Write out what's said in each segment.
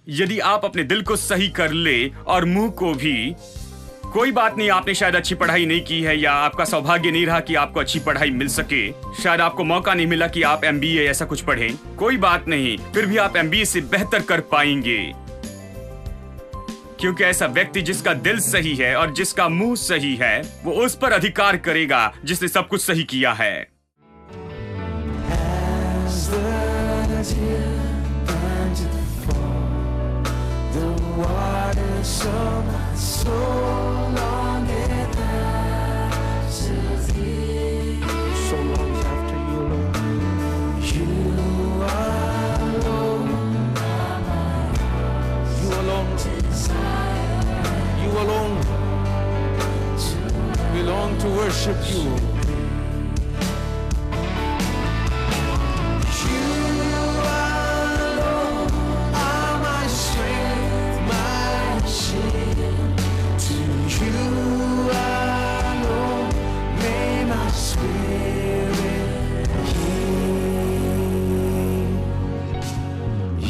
यदि आप अपने दिल को सही कर ले और मुंह को भी, कोई बात नहीं, आपने शायद अच्छी पढ़ाई नहीं की है या आपका सौभाग्य नहीं रहा कि आपको अच्छी पढ़ाई मिल सके, शायद आपको मौका नहीं मिला कि आप एमबीए ऐसा कुछ पढ़ें, कोई बात नहीं, फिर भी आप एमबीए से बेहतर कर पाएंगे, क्योंकि ऐसा व्यक्ति जिसका दिल सही है और जिसका मुंह सही है, वो उस पर अधिकार करेगा जिसने सब कुछ सही किया है। To worship you. You alone are my strength, my shield. To you alone may my spirit yield.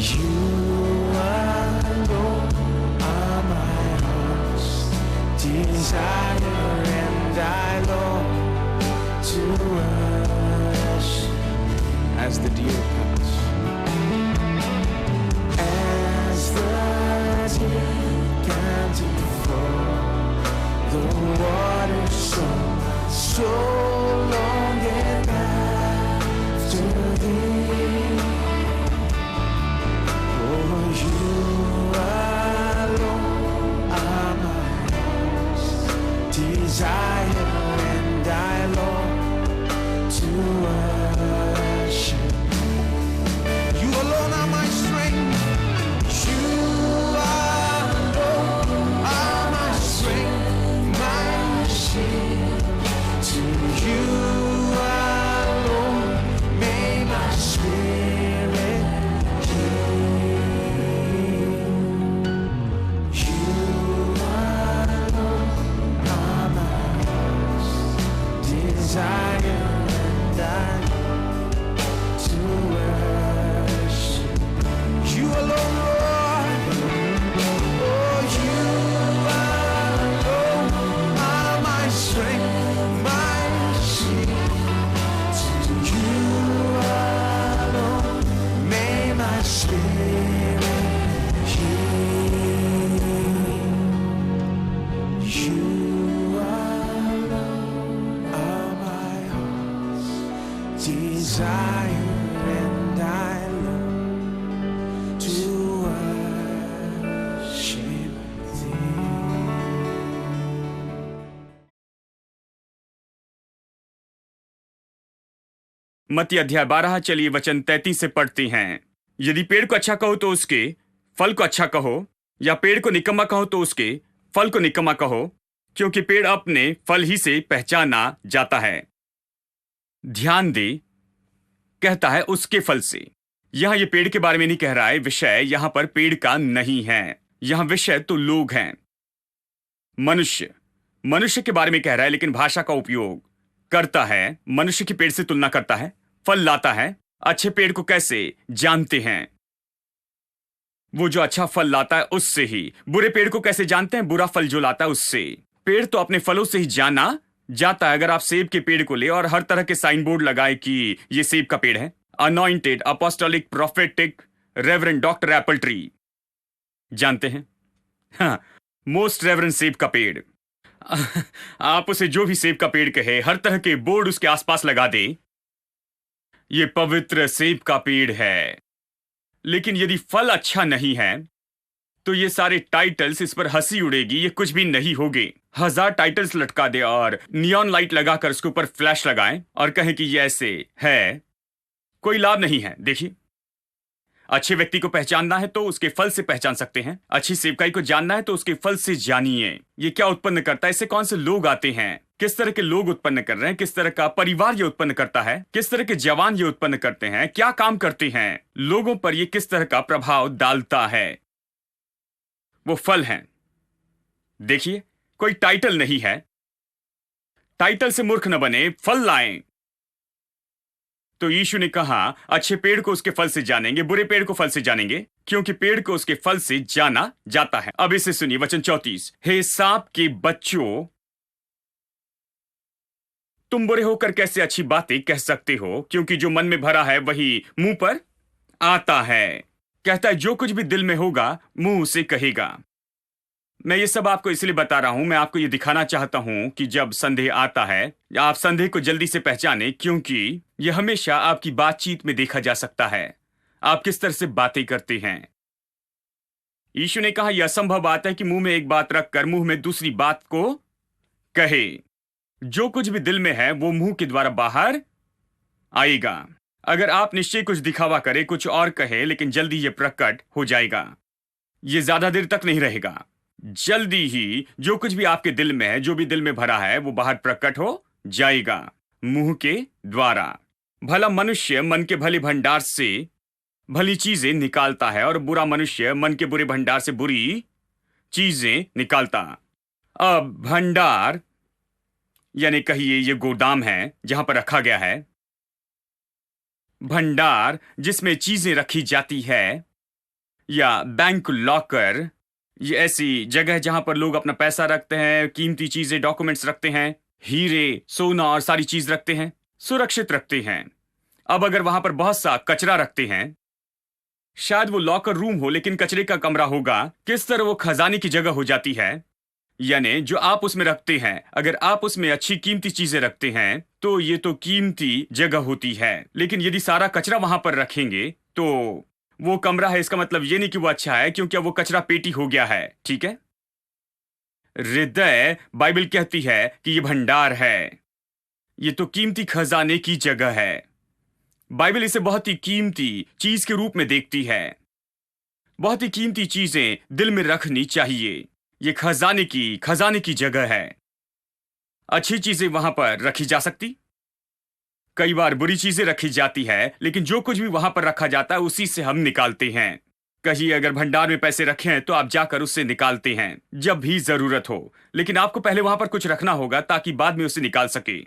You alone are my heart's desire. I long to worship as the deer pants, as the deer panted for the water, so longing after thee. Oh, you alone are my heart's desire. मत्ती अध्याय 12, चलिए वचन 33 से पढ़ते हैं। यदि पेड़ को अच्छा कहो तो उसके फल को अच्छा कहो, या पेड़ को निकम्मा कहो तो उसके फल को निकम्मा कहो, क्योंकि पेड़ अपने फल ही से पहचाना जाता है। ध्यान दे, कहता है उसके फल से। यहां ये पेड़ के बारे में नहीं कह रहा है, विषय यहां पर पेड़ का नहीं है, यहां विषय तो लोग हैं, मनुष्य के बारे में कह रहा है, लेकिन भाषा का उपयोग करता है, मनुष्य की पेड़ से तुलना करता है, फल लाता है। अच्छे पेड़ को कैसे जानते हैं? वो जो अच्छा फल लाता है उससे ही। बुरे पेड़ को कैसे जानते हैं? बुरा फल जो लाता है उससे। पेड़ तो अपने फलों से ही जाना जाता है। अगर आप सेब के पेड़ को ले और हर तरह के साइन बोर्ड लगाए कि ये सेब का पेड़ है, anointed apostolic prophetic reverend doctor Apple tree, जानते हैं? हाँ, मोस्ट रेवरेंड सेब का पेड़। आप उसे जो भी सेब का पेड़ कहे, हर तरह के बोर्ड उसके आसपास लगा दे, ये पवित्र सेब का पेड़ है। लेकिन यदि फल अच्छा नहीं है तो ये सारे टाइटल्स इस पर हंसी उड़ेगी, ये कुछ भी नहीं होगे। 1000 टाइटल्स लटका दे और नियॉन लाइट लगाकर उसके ऊपर फ्लैश लगाएं और कहें कि ये ऐसे है, कोई लाभ नहीं है। देखिए, अच्छे व्यक्ति को पहचानना है तो उसके फल से पहचान सकते हैं। अच्छी सेवकाई को जानना है तो उसके फल से जानिए। ये क्या उत्पन्न करता है, इससे कौन से लोग आते हैं, किस तरह के लोग उत्पन्न कर रहे हैं, किस तरह का परिवार ये उत्पन्न करता है, किस तरह के जवान ये उत्पन्न करते हैं, क्या काम करते हैं, लोगों पर ये किस तरह का प्रभाव डालता है, वो फल हैं। देखिए, कोई टाइटल नहीं है। टाइटल से मूर्ख न बने, फल लाएं। तो यीशु ने कहा, अच्छे पेड़ को उसके फल से जानेंगे, बुरे पेड़ को फल से जानेंगे, क्योंकि पेड़ को उसके फल से जाना जाता है। अब इसे सुनिए, वचन 34। हे सांप के बच्चों, तुम बुरे होकर कैसे अच्छी बातें कह सकते हो? क्योंकि जो मन में भरा है वही मुंह पर आता है। कहता है जो कुछ भी दिल में होगा मुंह से कहेगा। मैं ये सब आपको इसलिए बता रहा हूं, मैं आपको ये दिखाना चाहता हूं कि जब संदेह आता है, आप संदेह को जल्दी से पहचाने, क्योंकि यह हमेशा आपकी बातचीत में देखा जा सकता है। आप किस तरह से बातें करते हैं। यीशु ने कहा, यह असंभव बात है कि मुंह में एक बात रखकर मुंह में दूसरी बात को कहे। जो कुछ भी दिल में है वो मुंह के द्वारा बाहर आएगा। अगर आप निश्चय कुछ दिखावा करे, कुछ और कहे, लेकिन जल्दी ये प्रकट हो जाएगा। ये ज्यादा देर तक नहीं रहेगा। जल्दी ही जो कुछ भी आपके दिल में है, जो भी दिल में भरा है, वो बाहर प्रकट हो जाएगा मुंह के द्वारा। भला मनुष्य मन के भले भंडार से भली चीजें निकालता है और बुरा मनुष्य मन के बुरे भंडार से बुरी चीजें निकालता। अब भंडार यानी कहिए ये गोदाम है जहां पर रखा गया है। भंडार जिसमें चीजें रखी जाती है, या बैंक लॉकर, ये ऐसी जगह जहां पर लोग अपना पैसा रखते हैं, कीमती चीजें, डॉक्यूमेंट्स रखते हैं, हीरे, सोना और सारी चीज रखते हैं, सुरक्षित रखते हैं। अब अगर वहां पर बहुत सा कचरा रखते हैं, शायद वो लॉकर रूम हो लेकिन कचरे का कमरा होगा, किस तरह वो खजाने की जगह हो जाती है। यानी जो आप उसमें रखते हैं, अगर आप उसमें अच्छी कीमती चीजें रखते हैं तो ये तो कीमती जगह होती है। लेकिन यदि सारा कचरा वहां पर रखेंगे तो वो कमरा है, इसका मतलब ये नहीं कि वो अच्छा है, क्योंकि वो कचरा पेटी हो गया है। ठीक है। हृदय, बाइबल कहती है कि ये भंडार है, ये तो कीमती खजाने की जगह है। बाइबल इसे बहुत ही कीमती चीज के रूप में देखती है। बहुत ही कीमती चीजें दिल में रखनी चाहिए। ये खजाने की जगह है। अच्छी चीजें वहां पर रखी जा सकती, कई बार बुरी चीजें रखी जाती है, लेकिन जो कुछ भी वहां पर रखा जाता है उसी से हम निकालते हैं। कहीं अगर भंडार में पैसे रखे हैं तो आप जाकर उससे निकालते हैं जब भी जरूरत हो, लेकिन आपको पहले वहां पर कुछ रखना होगा ताकि बाद में उसे निकाल सके।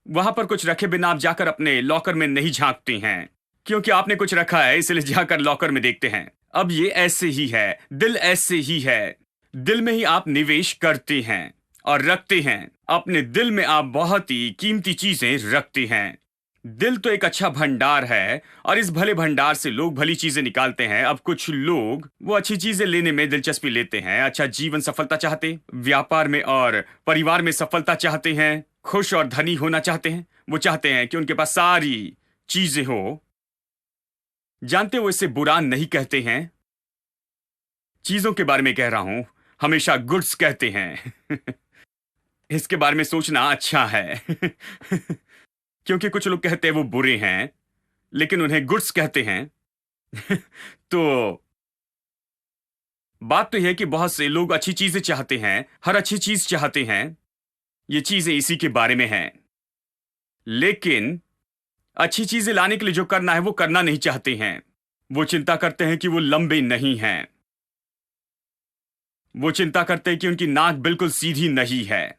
वहां पर कुछ रखे बिना आप जाकर अपने लॉकर में नहीं झांकते हैं, क्योंकि आपने कुछ रखा है इसलिए जाकर लॉकर में देखते हैं। अब ये ऐसे ही है, दिल ऐसे ही है। दिल में ही आप निवेश करते हैं और रखते हैं। अपने दिल में आप बहुत ही कीमती चीजें रखते हैं। दिल तो एक अच्छा भंडार है और इस भले भंडार से लोग भली चीजें निकालते हैं। अब कुछ लोग वो अच्छी चीजें लेने में दिलचस्पी लेते हैं, अच्छा जीवन सफलता चाहते, व्यापार में और परिवार में सफलता चाहते हैं, खुश और धनी होना चाहते हैं। वो चाहते हैं कि उनके पास सारी चीजें हो। जानते वो इसे बुरा नहीं कहते हैं, चीजों के बारे में कह रहा हूं, हमेशा गुड्स कहते हैं। इसके बारे में सोचना अच्छा है। क्योंकि कुछ लोग कहते हैं वो बुरे हैं लेकिन उन्हें गुड्स कहते हैं। तो बात तो यह है कि बहुत से लोग अच्छी चीजें चाहते हैं, हर अच्छी चीज चाहते हैं। ये चीजें इसी के बारे में हैं, लेकिन अच्छी चीजें लाने के लिए जो करना है वो करना नहीं चाहते हैं। वो चिंता करते हैं कि वो लंबे नहीं हैं। वो चिंता करते हैं कि उनकी नाक बिल्कुल सीधी नहीं है।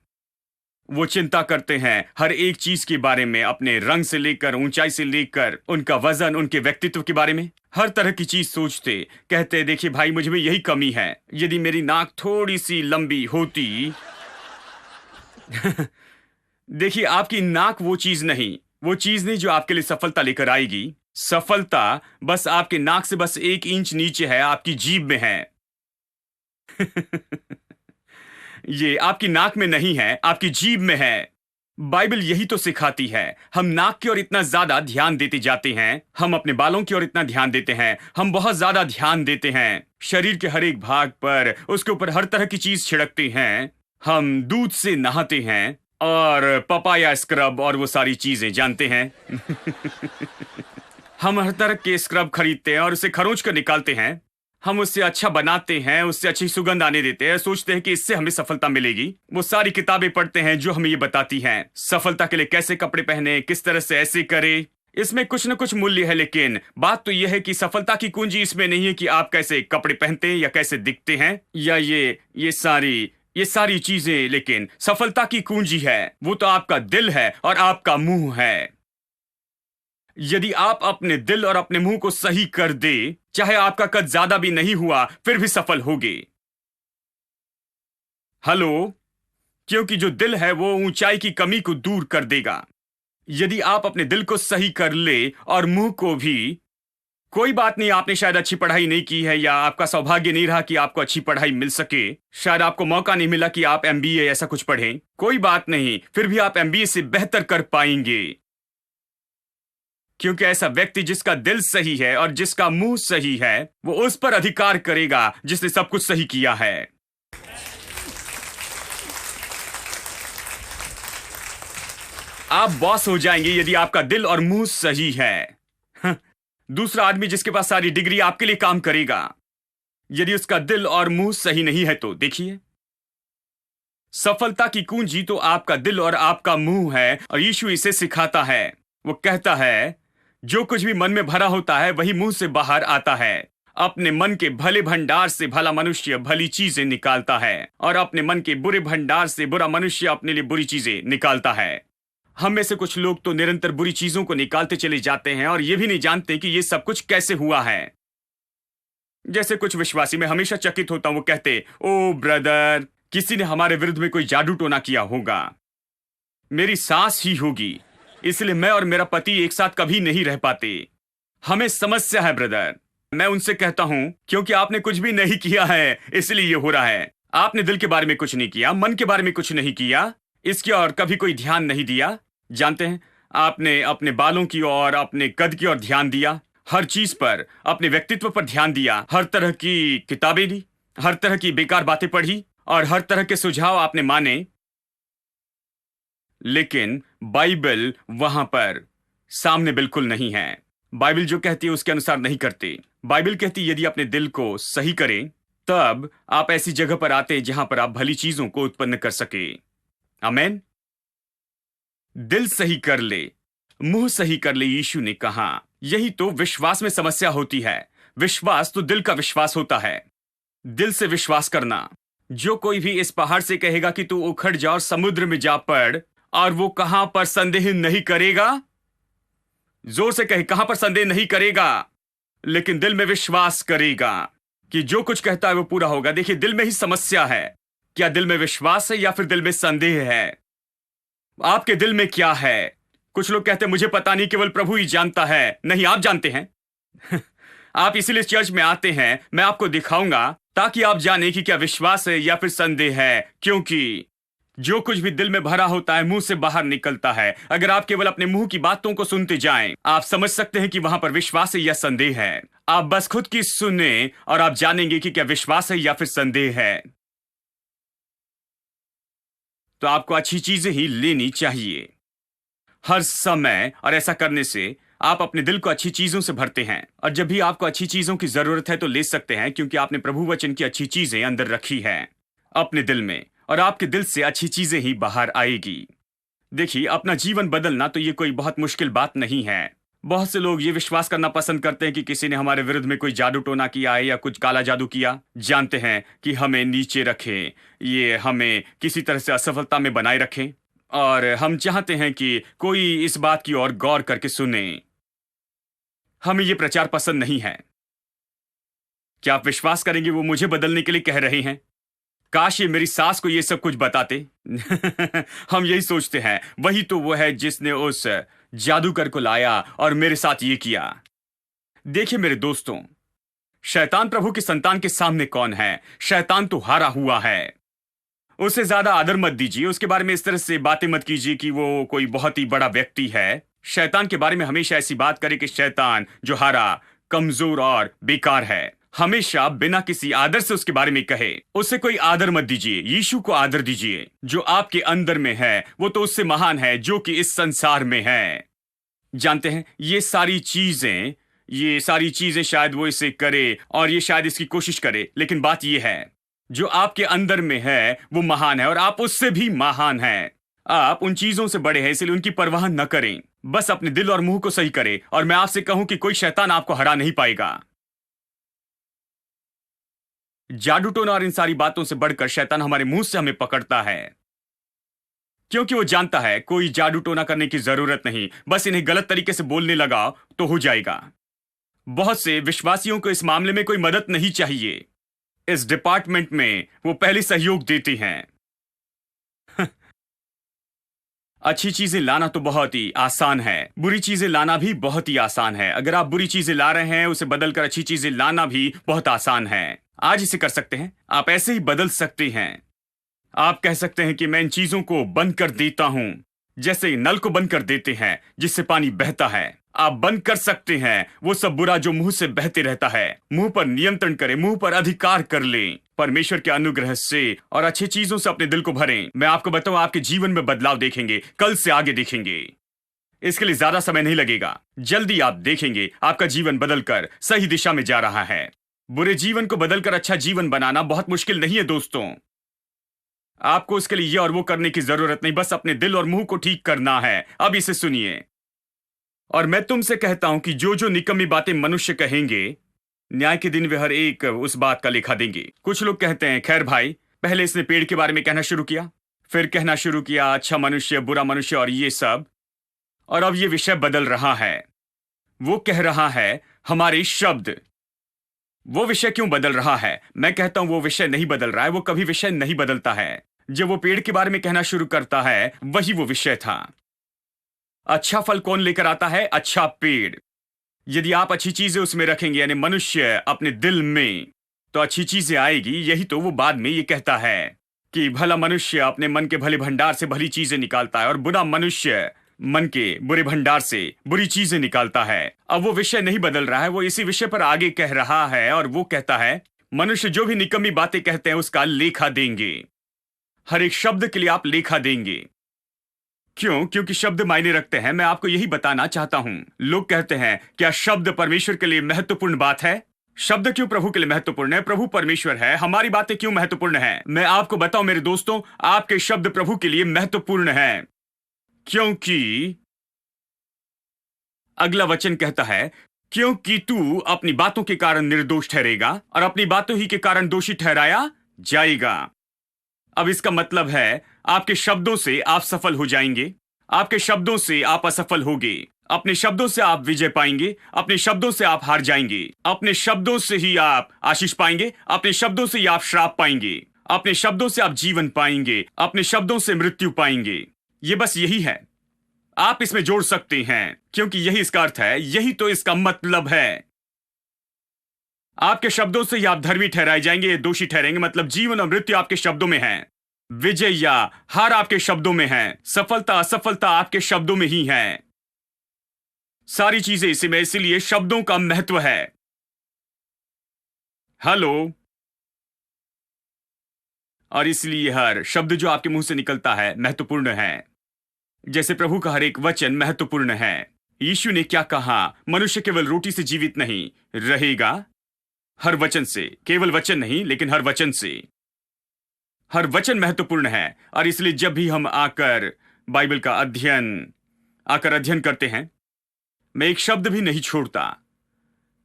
वो चिंता करते हैं हर एक चीज के बारे में, अपने रंग से लेकर ऊंचाई से लेकर उनका वजन, उनके व्यक्तित्व के बारे में हर तरह की चीज सोचते। कहते देखिए भाई, मुझ में यही कमी है, यदि मेरी नाक थोड़ी सी लंबी होती। देखिए, आपकी नाक वो चीज नहीं जो आपके लिए सफलता लेकर आएगी। सफलता बस आपके नाक से बस 1 इंच नीचे है, आपकी जीभ में है। ये आपकी नाक में नहीं है, आपकी जीभ में है। बाइबल यही तो सिखाती है। हम नाक की ओर इतना ज्यादा ध्यान देते जाते हैं, हम अपने बालों की ओर इतना ध्यान देते हैं, हम बहुत ज्यादा ध्यान देते हैं शरीर के हर एक भाग पर, उसके ऊपर हर तरह की चीज छिड़कते हैं। हम दूध से नहाते हैं और पपाया स्क्रब और वो सारी चीजें जानते हैं। हम हर तरह के स्क्रब खरीदते हैं और उसे खरोंच कर निकालते हैं। हम उससे अच्छा बनाते हैं, उससे अच्छी सुगंध आने देते हैं, सोचते हैं कि इससे हमें सफलता मिलेगी। वो सारी किताबें पढ़ते हैं जो हमें ये बताती हैं सफलता के लिए कैसे कपड़े पहने, किस तरह से ऐसे करे। इसमें कुछ न कुछ मूल्य है, लेकिन बात तो यह है कि सफलता की कुंजी इसमें नहीं है कि आप कैसे कपड़े पहनते हैं या कैसे दिखते हैं या ये सारी चीजें, लेकिन सफलता की कुंजी है वो तो आपका दिल है और आपका मुंह है। यदि आप अपने दिल और अपने मुंह को सही कर दे, चाहे आपका कद ज्यादा भी नहीं हुआ, फिर भी सफल होगे। हेलो। क्योंकि जो दिल है वो ऊंचाई की कमी को दूर कर देगा। यदि आप अपने दिल को सही कर ले और मुंह को भी, कोई बात नहीं, आपने शायद अच्छी पढ़ाई नहीं की है, या आपका सौभाग्य नहीं रहा कि आपको अच्छी पढ़ाई मिल सके, शायद आपको मौका नहीं मिला कि आप एमबीए ऐसा कुछ पढ़ें, कोई बात नहीं, फिर भी आप एमबीए से बेहतर कर पाएंगे। क्योंकि ऐसा व्यक्ति जिसका दिल सही है और जिसका मुंह सही है, वो उस पर अधिकार करेगा जिसने सब कुछ सही किया है। आप बॉस हो जाएंगे यदि आपका दिल और मुंह सही है। दूसरा आदमी जिसके पास सारी डिग्री आपके लिए काम करेगा, यदि उसका दिल और मुंह सही नहीं है तो देखिए, सफलता की कुंजी तो आपका दिल और आपका मुंह है। और यीशु इसे सिखाता है। वो कहता है, जो कुछ भी मन में भरा होता है वही मुंह से बाहर आता है। अपने मन के भले भंडार से भला मनुष्य भली चीजें निकालता है, और अपने मन के बुरे भंडार से बुरा मनुष्य अपने लिए बुरी चीजें निकालता है। हम में से कुछ लोग तो निरंतर बुरी चीजों को निकालते चले जाते हैं और ये भी नहीं जानते कि ये सब कुछ कैसे हुआ है। जैसे कुछ विश्वासी, मैं हमेशा चकित होता हूं, वो कहते, ओ ब्रदर, किसी ने हमारे विरुद्ध में कोई जादू टोना किया होगा, मेरी सास ही होगी, इसलिए मैं और मेरा पति एक साथ कभी नहीं रह पाते। हमें समस्या है ब्रदर। मैं उनसे कहता हूं, क्योंकि आपने कुछ भी नहीं किया है इसलिए ये हो रहा है। आपने दिल के बारे में कुछ नहीं किया, मन के बारे में कुछ नहीं किया, इसकी ओर कभी कोई ध्यान नहीं दिया। जानते हैं, आपने अपने बालों की ओर, अपने कद की ओर ध्यान दिया, हर चीज पर, अपने व्यक्तित्व पर ध्यान दिया, हर तरह की किताबें ली, हर तरह की बेकार बातें पढ़ी और हर तरह के सुझाव आपने माने, लेकिन बाइबल वहां पर सामने बिल्कुल नहीं है। बाइबल जो कहती है उसके अनुसार नहीं करते। बाइबल कहती है यदि अपने दिल को सही करें, तब आप ऐसी जगह पर आते हैं जहां पर आप भली चीजों को उत्पन्न कर सके। आमेन। दिल सही कर ले, मुंह सही कर ले, यीशु ने कहा। यही तो विश्वास में समस्या होती है। विश्वास तो दिल का विश्वास होता है, दिल से विश्वास करना। जो कोई भी इस पहाड़ से कहेगा कि तू उखड़ जा और समुद्र में जा पड़, और वो कहां पर संदेह नहीं करेगा, जोर से कहे, कहां पर संदेह नहीं करेगा, लेकिन दिल में विश्वास करेगा कि जो कुछ कहता है वो पूरा होगा। देखिए, दिल में ही समस्या है। क्या दिल में विश्वास है या फिर दिल में संदेह है? आपके दिल में क्या है? कुछ लोग कहते हैं, मुझे पता नहीं, केवल प्रभु ही जानता है। नहीं, आप जानते हैं। आप इसीलिए चर्च में आते हैं, मैं आपको दिखाऊंगा, ताकि आप जाने कि क्या विश्वास है या फिर संदेह है। क्योंकि जो कुछ भी दिल में भरा होता है मुंह से बाहर निकलता है। अगर आप केवल अपने मुंह की बातों को सुनते जाएं, आप समझ सकते हैं कि वहां पर विश्वास है या संदेह है। आप बस खुद की सुने और आप जानेंगे कि क्या विश्वास है या फिर संदेह है। तो आपको अच्छी चीजें ही लेनी चाहिए हर समय, और ऐसा करने से आप अपने दिल को अच्छी चीजों से भरते हैं। और जब भी आपको अच्छी चीजों की जरूरत है तो ले सकते हैं, क्योंकि आपने प्रभु वचन की अच्छी चीजें अंदर रखी हैं अपने दिल में, और आपके दिल से अच्छी चीजें ही बाहर आएगी। देखिए, अपना जीवन बदलना तो ये कोई बहुत मुश्किल बात नहीं है। बहुत से लोग ये विश्वास करना पसंद करते हैं कि किसी ने हमारे विरुद्ध में कोई जादू टोना किया है या कुछ काला जादू किया। जानते हैं कि हमें नीचे रखें, ये हमें किसी तरह से असफलता में बनाए रखें, और हम चाहते हैं कि कोई इस बात की ओर गौर करके सुने। हमें ये प्रचार पसंद नहीं है। क्या आप विश्वास करेंगे वो मुझे बदलने के लिए कह रहे हैं? काश ये मेरी सास को ये सब कुछ बताते। हम यही सोचते हैं, वही तो वो है जिसने उस जादूगर को लाया और मेरे साथ ये किया। देखिए मेरे दोस्तों, शैतान प्रभु की संतान के सामने कौन है? शैतान तो हारा हुआ है। उसे ज्यादा आदर मत दीजिए, उसके बारे में इस तरह से बातें मत कीजिए कि वो कोई बहुत ही बड़ा व्यक्ति है। शैतान के बारे में हमेशा ऐसी बात करें कि शैतान जो हारा, कमजोर और बेकार है। हमेशा बिना किसी आदर से उसके बारे में कहे। उसे कोई आदर मत दीजिए, यीशु को आदर दीजिए। जो आपके अंदर में है वो तो उससे महान है जो कि इस संसार में है। जानते हैं, ये सारी चीजें शायद वो इसे करे और ये शायद इसकी कोशिश करे, लेकिन बात ये है, जो आपके अंदर में है वो महान है और आप उससे भी महान हैं। आप उन चीजों से बड़े हैं, इसलिए उनकी परवाह न करें। बस अपने दिल और मुंह को सही करें, और मैं आपसे कहूं कि कोई शैतान आपको हरा नहीं पाएगा। जादू टोना और इन सारी बातों से बढ़कर शैतान हमारे मुंह से हमें पकड़ता है। क्योंकि वो जानता है कोई जादू टोना करने की जरूरत नहीं, बस इन्हें गलत तरीके से बोलने लगा तो हो जाएगा। बहुत से विश्वासियों को इस मामले में कोई मदद नहीं चाहिए। इस डिपार्टमेंट में वो पहले सहयोग देती हैं। अच्छी चीजें लाना तो बहुत ही आसान है, बुरी चीजें लाना भी बहुत ही आसान है। अगर आप बुरी चीजें ला रहे हैं, उसे बदलकर अच्छी चीजें लाना भी बहुत आसान है। आज इसे कर सकते हैं, आप ऐसे ही बदल सकते हैं। आप कह सकते हैं कि मैं इन चीजों को बंद कर देता हूं, जैसे नल को बंद कर देते हैं जिससे पानी बहता है। आप बंद कर सकते हैं वो सब बुरा जो मुंह से बहते रहता है। मुंह पर नियंत्रण करें, मुंह पर अधिकार कर लें। परमेश्वर के अनुग्रह से और अच्छी चीजों से अपने दिल को भरें। मैं आपको बताऊं, आपके जीवन में बदलाव देखेंगे, कल से आगे देखेंगे। इसके लिए ज्यादा समय नहीं लगेगा, जल्दी आप देखेंगे आपका जीवन बदलकर सही दिशा में जा रहा है। बुरे जीवन को बदलकर अच्छा जीवन बनाना बहुत मुश्किल नहीं है दोस्तों। आपको उसके लिए ये और वो करने की जरूरत नहीं, बस अपने दिल और मुंह को ठीक करना है। अब इसे सुनिए, और मैं तुमसे कहता हूं कि जो जो निकम्मी बातें मनुष्य कहेंगे, न्याय के दिन वे हर एक उस बात का लेखा देंगे। कुछ लोग कहते हैं, खैर भाई, पहले इसने पेड़ के बारे में कहना शुरू किया, फिर कहना शुरू किया अच्छा मनुष्य, बुरा मनुष्य और ये सब, और अब ये विषय बदल रहा है। वो कह रहा है हमारे शब्द। वो विषय क्यों बदल रहा है? मैं कहता हूं वो विषय नहीं बदल रहा है, वो कभी विषय नहीं बदलता है। जब वो पेड़ के बारे में कहना शुरू करता है, वही वो विषय था। अच्छा फल कौन लेकर आता है? अच्छा पेड़। यदि आप अच्छी चीजें उसमें रखेंगे, यानी मनुष्य अपने दिल में, तो अच्छी चीजें आएगी। यही तो वो बाद में ये कहता है कि भला मनुष्य अपने मन के भले भंडार से भली चीजें निकालता है और बुरा मनुष्य मन के बुरे भंडार से बुरी चीजें निकालता है। अब वो विषय नहीं बदल रहा है, वो इसी विषय पर आगे कह रहा है, और वो कहता है मनुष्य जो भी निकम्मी बातें कहते हैं उसका लेखा देंगे। हर एक शब्द के लिए आप लेखा देंगे। क्यों? क्योंकि शब्द मायने रखते हैं। मैं आपको यही बताना चाहता हूं। लोग कहते हैं क्या शब्द परमेश्वर के लिए महत्वपूर्ण बात है? शब्द क्यों प्रभु के लिए महत्वपूर्ण है? प्रभु परमेश्वर है, हमारी बातें क्यों महत्वपूर्ण है? मैं आपको बताऊं मेरे दोस्तों, आपके शब्द प्रभु के लिए महत्वपूर्ण है, क्योंकि अगला वचन कहता है क्योंकि तू अपनी बातों के कारण निर्दोष ठहरेगा और अपनी बातों ही के कारण दोषी ठहराया जाएगा। अब इसका मतलब है आपके शब्दों से आप सफल हो जाएंगे, आपके शब्दों से आप असफल होंगे, अपने शब्दों से आप विजय पाएंगे, अपने शब्दों से आप हार जाएंगे, अपने शब्दों से ही आप आशीष पाएंगे, अपने शब्दों से ही आप श्राप पाएंगे, अपने शब्दों से आप जीवन पाएंगे, अपने शब्दों से मृत्यु पाएंगे। ये बस यही है, आप इसमें जोड़ सकते हैं, क्योंकि यही इसका अर्थ है, यही तो इसका मतलब है। आपके शब्दों से ही आप धर्मी ठहराए जाएंगे, दोषी ठहरेंगे। मतलब जीवन और मृत्यु आपके शब्दों में है, विजय या हार आपके शब्दों में है, सफलता असफलता आपके शब्दों में ही है। सारी चीजें इसी में, इसीलिए शब्दों का महत्व है। हेलो। और इसलिए हर शब्द जो आपके मुंह से निकलता है महत्वपूर्ण है, जैसे प्रभु का हर एक वचन महत्वपूर्ण है। यीशु ने क्या कहा? मनुष्य केवल रोटी से जीवित नहीं रहेगा, हर वचन से। केवल वचन नहीं, लेकिन हर वचन से। हर वचन महत्वपूर्ण है। और इसलिए जब भी हम आकर बाइबल का अध्ययन करते हैं, मैं एक शब्द भी नहीं छोड़ता,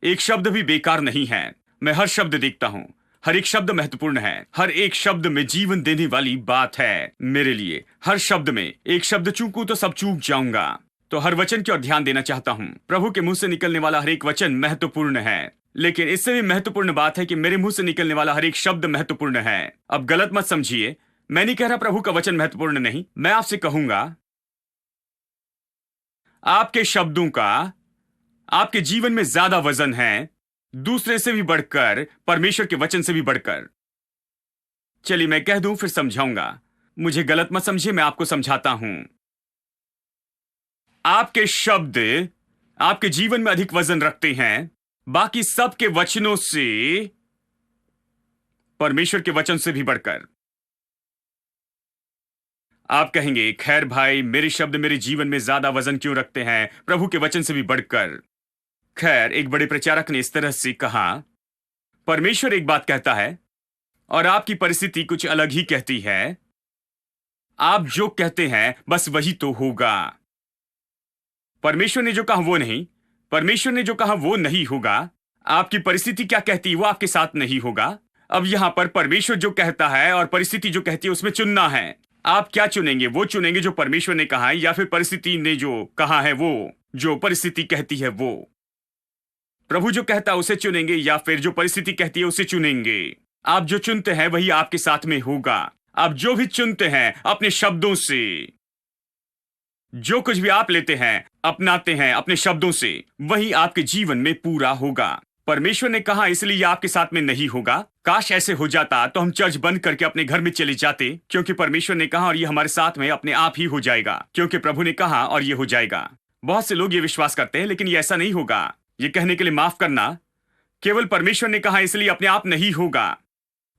एक शब्द भी बेकार नहीं है। मैं हर शब्द देखता हूं, हर एक शब्द महत्वपूर्ण है, हर एक शब्द में जीवन देने वाली बात है मेरे लिए। हर शब्द में, एक शब्द चूकूं तो सब चूक जाऊंगा। तो हर वचन की ओर ध्यान देना चाहता हूं। प्रभु के मुंह से निकलने वाला हर एक वचन महत्वपूर्ण है, लेकिन इससे भी महत्वपूर्ण बात है कि मेरे मुंह से निकलने वाला हर एक शब्द महत्वपूर्ण है। अब गलत मत समझिए, मैं नहीं कह रहा प्रभु का वचन महत्वपूर्ण नहीं। मैं आपसे कहूंगा आपके शब्दों का आपके जीवन में ज्यादा वजन है, दूसरे से भी बढ़कर, परमेश्वर के वचन से भी बढ़कर। चलिए मैं कह दूं फिर समझाऊंगा, मुझे गलत मत समझिए, मैं आपको समझाता हूं। आपके शब्द आपके जीवन में अधिक वजन रखते हैं बाकी सबके वचनों से, परमेश्वर के वचन से भी बढ़कर। आप कहेंगे खैर भाई, मेरे शब्द मेरे जीवन में ज्यादा वजन क्यों रखते हैं प्रभु के वचन से भी बढ़कर? खैर, एक बड़े प्रचारक ने इस तरह से कहा, परमेश्वर एक बात कहता है और आपकी परिस्थिति कुछ अलग ही कहती है। आप जो कहते हैं बस वही तो होगा। परमेश्वर ने जो कहा वो नहीं, परमेश्वर ने जो कहा वो नहीं होगा। आपकी परिस्थिति क्या कहती है वो आपके साथ नहीं होगा। अब यहां पर परमेश्वर जो कहता है और परिस्थिति जो कहती है उसमें चुनना है। आप क्या चुनेंगे? वो चुनेंगे जो परमेश्वर ने कहा है, या फिर परिस्थिति ने जो कहा है वो, जो परिस्थिति कहती है वो? प्रभु जो कहता है उसे चुनेंगे, या फिर जो परिस्थिति कहती है उसे चुनेंगे? आप जो चुनते हैं वही आपके साथ में होगा। आप जो भी चुनते हैं अपने शब्दों से, जो कुछ भी आप लेते हैं, अपनाते हैं अपने शब्दों से, वही आपके जीवन में पूरा होगा। परमेश्वर ने कहा इसलिए आपके साथ में नहीं होगा। काश ऐसे हो जाता तो हम चर्च बंद करके अपने घर में चले जाते, क्योंकि परमेश्वर ने कहा और ये हमारे साथ में अपने आप ही हो जाएगा, क्योंकि प्रभु ने कहा और ये हो जाएगा। बहुत से लोग ये विश्वास करते हैं, लेकिन ये ऐसा नहीं होगा। ये कहने के लिए माफ करना, केवल परमेश्वर ने कहा इसलिए अपने आप नहीं होगा।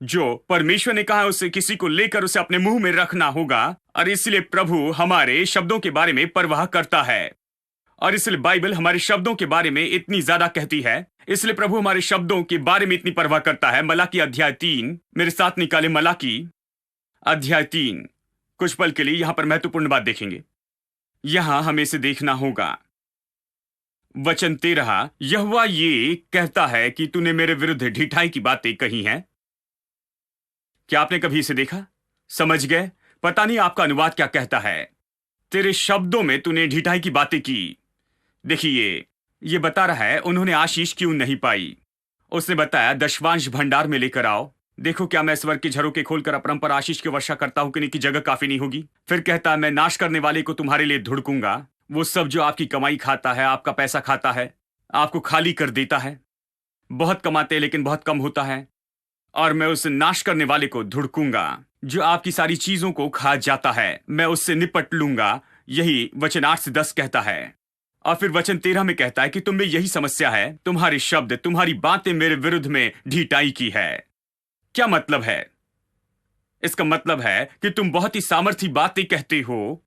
जो परमेश्वर ने कहा उसे किसी को लेकर उसे अपने मुंह में रखना होगा, और इसलिए प्रभु हमारे शब्दों के बारे में परवाह करता है, और इसलिए बाइबल हमारे शब्दों के बारे में इतनी ज्यादा कहती है। इसलिए प्रभु हमारे शब्दों के बारे में इतनी परवाह करता है। मलाकी अध्याय 3, मेरे साथ निकाले मलाकी अध्याय 3। कुछ पल के लिए यहां पर महत्वपूर्ण बात देखेंगे। यहां हमें इसे देखना होगा। वचन 13, यहोवा ये कहता है कि तूने मेरे विरुद्ध ढिठाई की बातें कही हैं। क्या आपने कभी इसे देखा? समझ गए? पता नहीं आपका अनुवाद क्या कहता है। तेरे शब्दों में तूने ढिठाई की बातें की। देखिए, ये बता रहा है उन्होंने आशीष क्यों नहीं पाई। उसने बताया दशवांश भंडार में लेकर आओ। देखो क्या मैं स्वर्ग के झरोके खोलकर अपरंपर आशीष की वर्षा करता हूं कि नहीं, की जगह काफी नहीं होगी। फिर कहता है मैं नाश करने वाले को तुम्हारे लिए धुड़कूंगा। वो सब जो आपकी कमाई खाता है, आपका पैसा खाता है, आपको खाली कर देता है। बहुत कमाते हैं लेकिन बहुत कम होता है। और मैं उस नाश करने वाले को धुड़कूंगा जो आपकी सारी चीजों को खा जाता है। मैं उससे निपट लूंगा। यही वचन 8 से 10 कहता है। और फिर वचन 13 में कहता है कि तुम में यही समस्या है, तुम्हारे शब्द, तुम्हारी बातें मेरे विरुद्ध में ढिठाई की है। क्या मतलब है? इसका मतलब है कि तुम बहुत ही सामर्थी बातें कहते हो।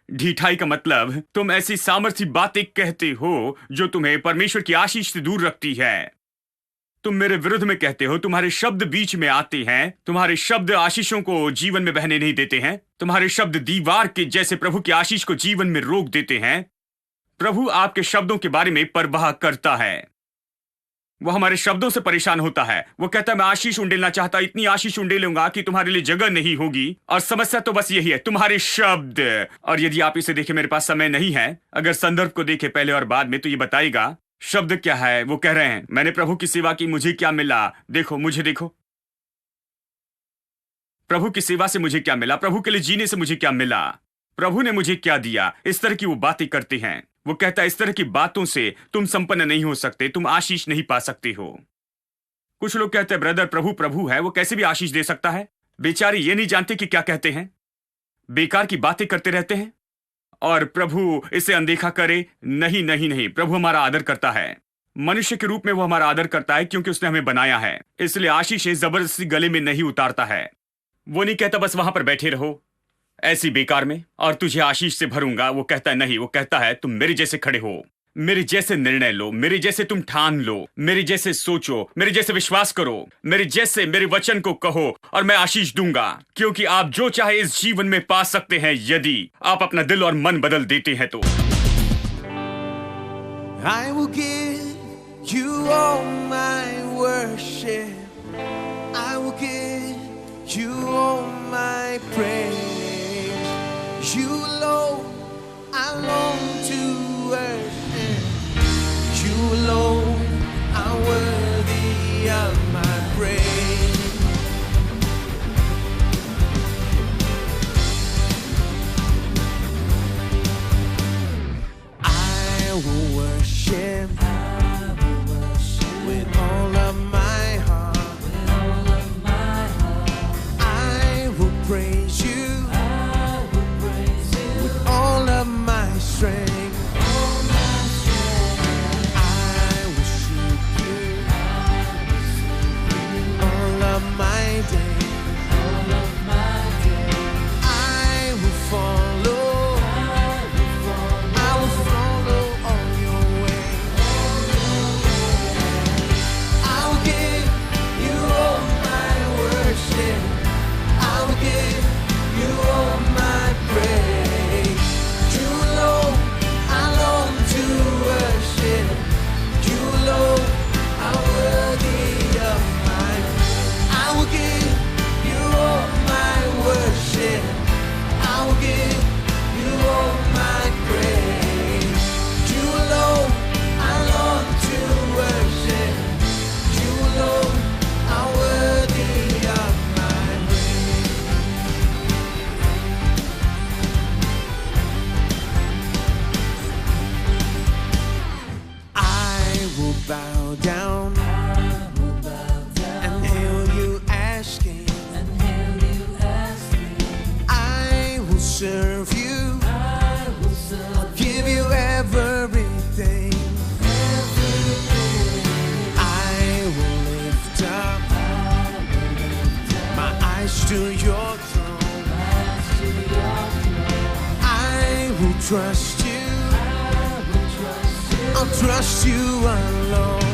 ढिठाई का मतलब तुम ऐसी सामर्थी बातें कहते हो जो तुम्हें परमेश्वर की आशीष से दूर रखती है। तुम मेरे विरुद्ध में कहते हो, तुम्हारे शब्द बीच में आते हैं, तुम्हारे शब्द आशीषों को जीवन में बहने नहीं देते हैं, तुम्हारे शब्द दीवार के जैसे प्रभु की आशीष को जीवन में रोक देते हैं। प्रभु आपके शब्दों के बारे में परवाह करता है। वो हमारे शब्दों से परेशान होता है। वो कहता है मैं आशीष उंडेलना चाहता, इतनी आशीष उंडेलूंगा कि तुम्हारे लिए जगह नहीं होगी। और समस्या तो बस यही है, तुम्हारे शब्द। और यदि आप इसे देखें, मेरे पास समय नहीं है, अगर संदर्भ को देखें पहले और बाद में, तो ये बताएगा शब्द क्या है। वो कह रहे हैं मैंने प्रभु की सेवा की, मुझे क्या मिला? देखो, मुझे देखो, प्रभु की सेवा से मुझे क्या मिला? प्रभु के लिए जीने से मुझे क्या मिला? प्रभु ने मुझे क्या दिया? इस तरह की वो बातें करते हैं। वो कहता है इस तरह की बातों से तुम संपन्न नहीं हो सकते, तुम आशीष नहीं पा सकते हो। कुछ लोग कहते हैं ब्रदर प्रभु प्रभु है, वो कैसे भी आशीष दे सकता है। बेचारे ये नहीं जानते कि क्या कहते हैं, बेकार की बातें करते रहते हैं। और प्रभु इसे अनदेखा करे? नहीं नहीं नहीं, प्रभु हमारा आदर करता है। मनुष्य के रूप में वो हमारा आदर करता है क्योंकि उसने हमें बनाया है। इसलिए आशीष जबरदस्ती गले में नहीं उतारता है। वो नहीं कहता बस वहां पर बैठे रहो ऐसी बेकार में और तुझे आशीष से भरूंगा। वो कहता है नहीं, वो कहता है तुम मेरे जैसे खड़े हो, मेरे जैसे निर्णय लो, मेरे जैसे तुम ठान लो, मेरे जैसे सोचो, मेरे जैसे विश्वास करो, मेरे जैसे मेरे वचन को कहो और मैं आशीष दूंगा। क्योंकि आप जो चाहे इस जीवन में पा सकते हैं यदि आप अपना दिल और मन बदल देते हैं तो। I will give you all my worship. I will give you all my praise. You alone I long to worship. You alone are worthy of my praise. I will worship with all of my heart. I will praise you with all of my strength. I will seek you all of my days. I will follow. I will follow all your ways. I will give you all my worship. I will give you all my praise. You alone I long to worship. You alone are worthy of my. I will give to your throne. I will trust you. I'll trust you alone.